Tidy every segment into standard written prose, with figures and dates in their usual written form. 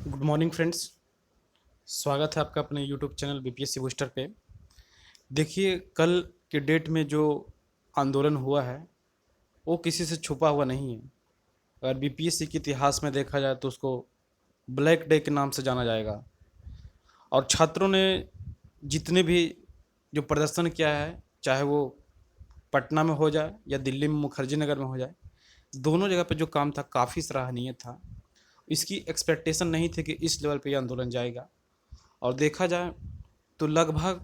Good morning friends. स्वागत है आपका अपने यूट्यूब चैनल बीपीएससी बूस्टर पे। देखिए, कल के डेट में जो आंदोलन हुआ है वो किसी से छुपा हुआ नहीं है। अगर बीपीएससी के इतिहास में देखा जाए तो उसको ब्लैक डे के नाम से जाना जाएगा। और छात्रों ने जितने भी जो प्रदर्शन किया है, चाहे वो पटना में हो जाए या दिल्ली में मुखर्जी नगर में हो जाए, दोनों जगह पे जो काम था काफ़ी सराहनीय था। इसकी एक्सपेक्टेशन नहीं थी कि इस लेवल पे ये आंदोलन जाएगा। और देखा जाए तो लगभग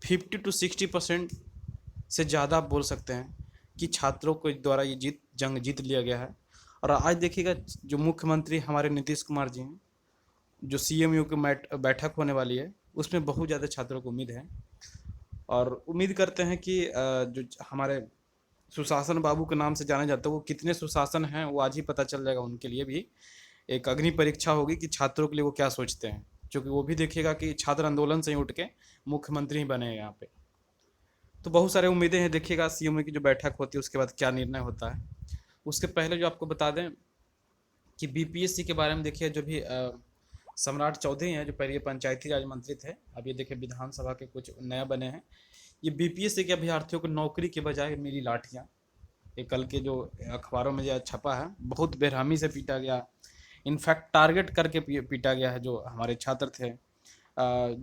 50 to 60% से ज़्यादा आप बोल सकते हैं कि छात्रों के द्वारा ये जंग जीत लिया गया है। और आज देखिएगा, जो मुख्यमंत्री हमारे नीतीश कुमार जी हैं, जो सीएमयू की बैठक होने वाली है, उसमें बहुत ज़्यादा छात्रों को उम्मीद है। और उम्मीद करते हैं कि जो हमारे सुशासन बाबू के नाम से जाने जाते हैं, वो कितने सुशासन हैं वो आज ही पता चल जाएगा। उनके लिए भी एक अग्नि परीक्षा होगी कि छात्रों के लिए वो क्या सोचते हैं, क्योंकि वो भी देखेगा कि छात्र आंदोलन से ही उठ के मुख्यमंत्री ही बने हैं यहाँ पे। तो बहुत सारे उम्मीदें हैं, देखिएगा सीएम की जो बैठक होती है उसके बाद क्या निर्णय होता है। उसके पहले जो आपको बता दें कि बीपीएससी के बारे में, देखिए जो भी सम्राट चौधरी हैं, जो पहले पंचायती राज मंत्री थे, अब ये देखिए विधानसभा के कुछ नया बने हैं। ये बीपीएससी के अभ्यर्थियों को नौकरी के बजाय मिली लाठियाँ। ये कल के जो अखबारों में जो छपा है, बहुत बेरहमी से पीटा गया। इनफैक्ट टारगेट करके पीटा गया है जो हमारे छात्र थे।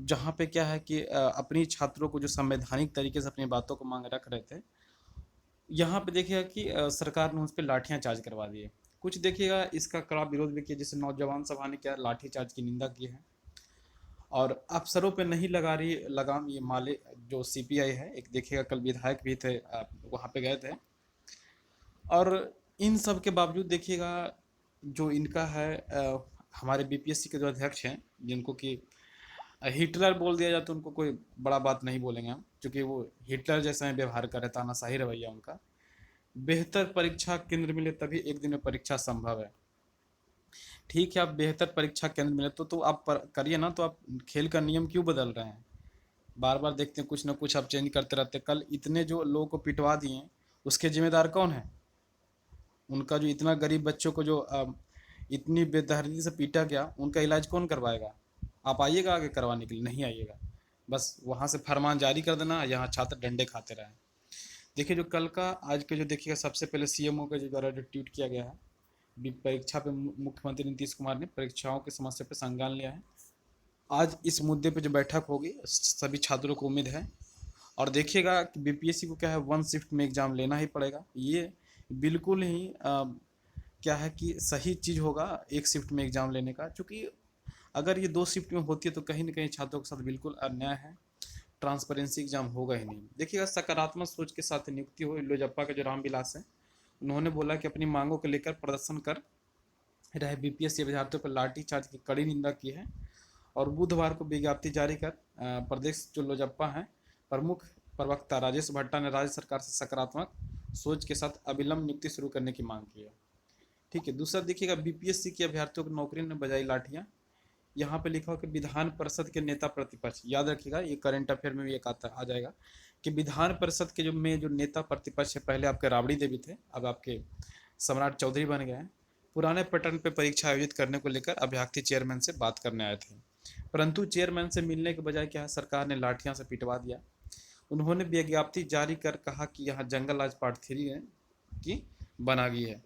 जहाँ पे क्या है कि अपनी छात्रों को जो संवैधानिक तरीके से अपनी बातों को मांग रख रहे थे, यहाँ पे देखिएगा कि सरकार ने उस पर लाठियाँ चार्ज करवा दी है। कुछ देखिएगा इसका कड़ा विरोध भी किया, जैसे नौजवान सभा ने क्या लाठी चार्ज की निंदा की है। और अफसरों पे नहीं लगा रही लगाम ये माले, जो सीपीआई है। एक देखिएगा कल विधायक भी थे, वहाँ पे गए थे। और इन सब के बावजूद देखिएगा जो इनका है, हमारे बीपीएससी के जो अध्यक्ष हैं, जिनको कि हिटलर बोल दिया जाए तो उनको कोई बड़ा बात नहीं बोलेंगे हम, क्योंकि वो हिटलर जैसा ही व्यवहार कर रहे, तानाशाही रवैया उनका। बेहतर परीक्षा केंद्र मिले तभी एक दिन में परीक्षा संभव है। ठीक है, आप बेहतर परीक्षा केंद्र मिले तो आप करिए ना, तो आप खेल का नियम क्यों बदल रहे हैं? बार बार देखते हैं कुछ ना कुछ आप चेंज करते रहते हैं। कल इतने जो लोगों को पिटवा दिए, उसके जिम्मेदार कौन है? उनका जो इतना गरीब बच्चों को जो इतनी बेदर्दी से पीटा गया, उनका इलाज कौन करवाएगा? आप आइएगा आगे करवाने के लिए? नहीं आइएगा, बस वहाँ से फरमान जारी कर देना, यहाँ छात्र डंडे खाते रहें। देखिए जो कल का आज के जो देखिएगा, सबसे पहले सीएमओ के द्वारा जो ट्वीट किया गया है, परीक्षा पे मुख्यमंत्री नीतीश कुमार ने परीक्षाओं की समस्या पे संज्ञान लिया है। आज इस मुद्दे पे जो बैठक होगी, सभी छात्रों को उम्मीद है। और देखिएगा कि बीपीएससी को क्या है, वन शिफ्ट में एग्ज़ाम लेना ही पड़ेगा। ये बिल्कुल ही क्या है कि सही चीज़ होगा एक शिफ्ट में एग्ज़ाम लेने का, क्योंकि अगर ये दो शिफ्ट में होती है तो कहीं ना कहीं छात्रों के साथ बिल्कुल अन्याय है। ट्रांसपेरेंसी एग्जाम होगा ही नहीं। देखिएगा सकारात्मक सोच के साथ नियुक्ति हुई। लोजप्पा के जो रामविलास हैं, उन्होंने बोला कि अपनी मांगों को लेकर प्रदर्शन कर रहे बीपीएससी अभ्यर्थियों पर लाठीचार्ज की कड़ी निंदा की है। और बुधवार को विज्ञप्ति जारी कर प्रदेश जो लोजप्पा हैं, प्रमुख प्रवक्ता राजेश भट्टा ने राज्य सरकार से सकारात्मक सोच के साथ अविलंब नियुक्ति शुरू करने की मांग की है। ठीक है, दूसरा देखिएगा बीपीएससी के अभ्यर्थियों को नौकरी ने बजाई लाठियां। यहाँ पे लिखा हो कि विधान परिषद के नेता प्रतिपक्ष, याद रखिएगा ये करंट अफेयर में भी एक आता आ जाएगा कि विधान परिषद के जो नेता प्रतिपक्ष है, पहले आपके राबड़ी देवी थे, अब आपके सम्राट चौधरी बन गए हैं। पुराने पैटर्न पे परीक्षा आयोजित करने को लेकर अभ्यर्थी चेयरमैन से बात करने आए थे, परंतु चेयरमैन से मिलने के बजाय क्या है, सरकार ने लाठियां से पिटवा दिया। उन्होंने विज्ञप्ति जारी कर कहा कि यहाँ जंगल राज पार्ट 3 है की बना गई है।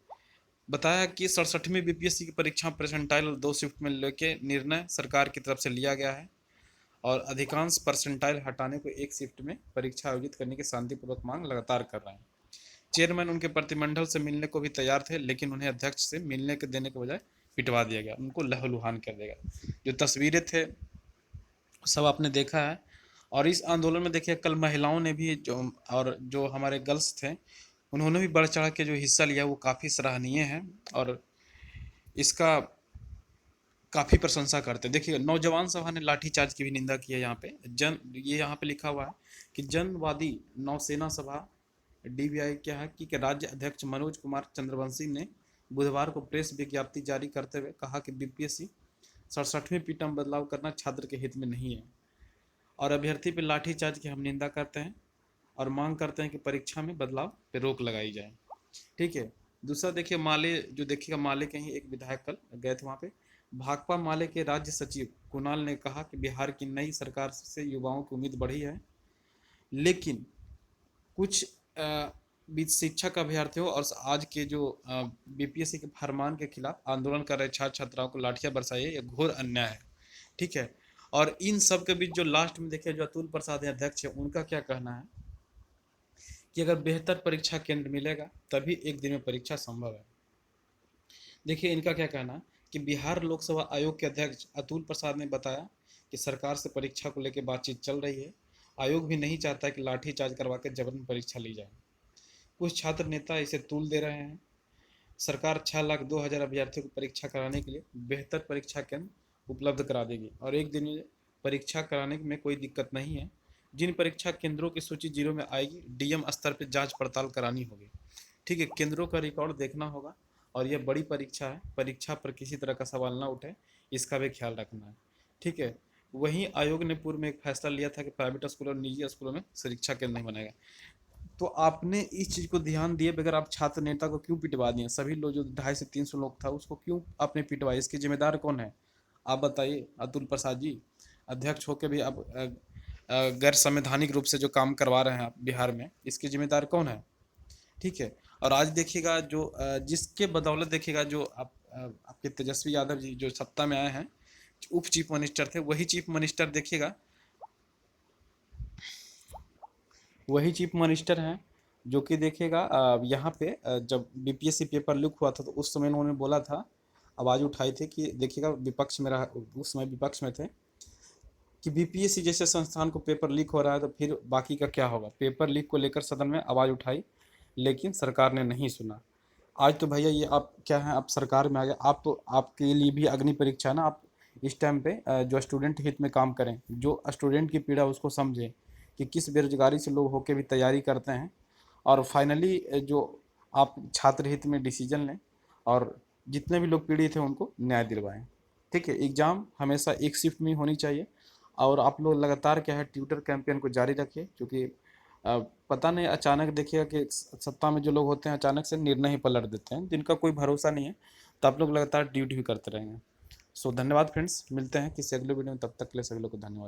बताया कि 67वीं बीपीएससी की परीक्षा परसेंटाइल 2 शिफ्ट में लेके निर्णय सरकार की तरफ से लिया गया है। और अधिकांश परसेंटाइल हटाने को एक शिफ्ट में परीक्षा आयोजित करने की शांतिपूर्वक मांग लगातार कर रहे हैं। चेयरमैन उनके प्रतिमंडल से मिलने को भी तैयार थे, लेकिन उन्हें अध्यक्ष से मिलने के देने के बजाय पिटवा दिया गया, उनको लहूलुहान कर दिया गया। जो तस्वीरें थे सब आपने देखा है। और इस आंदोलन में देखिए कल महिलाओं ने भी जो हमारे गर्ल्स थे, उन्होंने भी बढ़ चढ़ के जो हिस्सा लिया वो काफ़ी सराहनीय है। और इसका काफ़ी प्रशंसा करते हैं। देखिए नौजवान सभा ने लाठीचार्ज की भी निंदा की है। यहाँ पे ये यहाँ पे लिखा हुआ है कि जनवादी नौसेना सभा डीवीआई क्या है कि राज्य अध्यक्ष मनोज कुमार चंद्रवंशी ने बुधवार को प्रेस विज्ञप्ति जारी करते हुए कहा कि बीपीएससी 67वीं पीटा में बदलाव करना छात्र के हित में नहीं है, और अभ्यर्थी पर लाठीचार्ज की हम निंदा करते हैं और मांग करते हैं कि परीक्षा में बदलाव पर रोक लगाई जाए। ठीक है, दूसरा देखिए माले, जो देखिएगा माले के ही एक विधायक कल गए थे वहाँ पे। भाकपा माले के राज्य सचिव कुणाल ने कहा कि बिहार की नई सरकार से युवाओं की उम्मीद बढ़ी है, लेकिन कुछ शिक्षक अभ्यर्थियों और आज के जो बीपीएससी के फरमान के खिलाफ आंदोलन कर रहे छात्र छात्राओं को लाठियां बरसाई है, ये घोर अन्याय है। ठीक है। और इन सब के बीच जो लास्ट में देखिए जो अतुल प्रसाद अध्यक्ष है, उनका क्या कहना है कि अगर बेहतर परीक्षा केंद्र मिलेगा तभी एक दिन में परीक्षा संभव है। देखिए इनका क्या कहना है कि बिहार लोकसभा आयोग के अध्यक्ष अतुल प्रसाद ने बताया कि सरकार से परीक्षा को लेकर बातचीत चल रही है। आयोग भी नहीं चाहता कि लाठीचार्ज करवा के जबरन परीक्षा ली जाए। कुछ छात्र नेता इसे तूल दे रहे हैं। सरकार 6,02,000 अभ्यर्थियों को परीक्षा कराने के लिए बेहतर परीक्षा केंद्र उपलब्ध करा देगी और एक दिन में परीक्षा कराने में कोई दिक्कत नहीं है। जिन परीक्षा केंद्रों की सूची जीरो में आएगी, डीएम स्तर पर जांच पड़ताल करानी होगी। ठीक है, केंद्रों का रिकॉर्ड देखना होगा और यह बड़ी परीक्षा है, परीक्षा पर किसी तरह का सवाल ना उठे, इसका भी ख्याल रखना है। ठीक है। वहीं आयोग ने पूर्व में एक फैसला लिया था कि प्राइवेट स्कूल और निजी स्कूलों में परीक्षा केंद्र नहीं बनेगा। तो आपने इस चीज़ को ध्यान दिए बगैर आप छात्र नेता को क्यों पिटवा दिए? सभी लोग जो 250 से 300 लोग था उसको क्यों आपने पिटवाया? इसके जिम्मेदार कौन है? आप बताइए। अतुल प्रसाद जी अध्यक्ष होकर भी आप गैर संवैधानिक रूप से जो काम करवा रहे हैं आप बिहार में, इसके जिम्मेदार कौन है? ठीक है। और आज देखिएगा जो जिसके बदौलत देखिएगा जो आपके तेजस्वी यादव जी जो सत्ता में आए हैं, उप चीफ मिनिस्टर थे, वही चीफ मिनिस्टर देखिएगा, वही चीफ मिनिस्टर हैं जो कि देखिएगा यहाँ पे जब बीपीएससी पेपर लीक हुआ था तो उस समय उन्होंने बोला था, आवाज़ उठाई थी कि देखिएगा विपक्ष में रहा, उस समय विपक्ष में थे, कि बीपीएससी जैसे संस्थान को पेपर लीक हो रहा है तो फिर बाकी का क्या होगा। पेपर लीक को लेकर सदन में आवाज़ उठाई, लेकिन सरकार ने नहीं सुना। आज तो भैया ये आप क्या हैं, आप सरकार में आ गए, आप तो आपके लिए भी अग्नि परीक्षा है ना। आप इस टाइम पे जो स्टूडेंट हित में काम करें, जो स्टूडेंट की पीड़ा उसको समझें कि किस बेरोजगारी से लोग होके भी तैयारी करते हैं, और फाइनली जो आप छात्र हित में डिसीजन लें और जितने भी लोग पीड़ित हैं उनको न्याय दिलवाएं। ठीक है। एग्ज़ाम हमेशा एक शिफ्ट में होनी चाहिए और आप लोग लगातार क्या है ट्विटर कैंपेन को जारी रखिए, क्योंकि पता नहीं अचानक देखिएगा कि सत्ता में जो लोग होते हैं अचानक से निर्णय ही पलट देते हैं जिनका कोई भरोसा नहीं है। तो आप लोग लगातार ड्यूटी भी करते रहेंगे। सो धन्यवाद फ्रेंड्स, मिलते हैं किसी अगले वीडियो में, तब तक के लिए सभी लोग को धन्यवाद।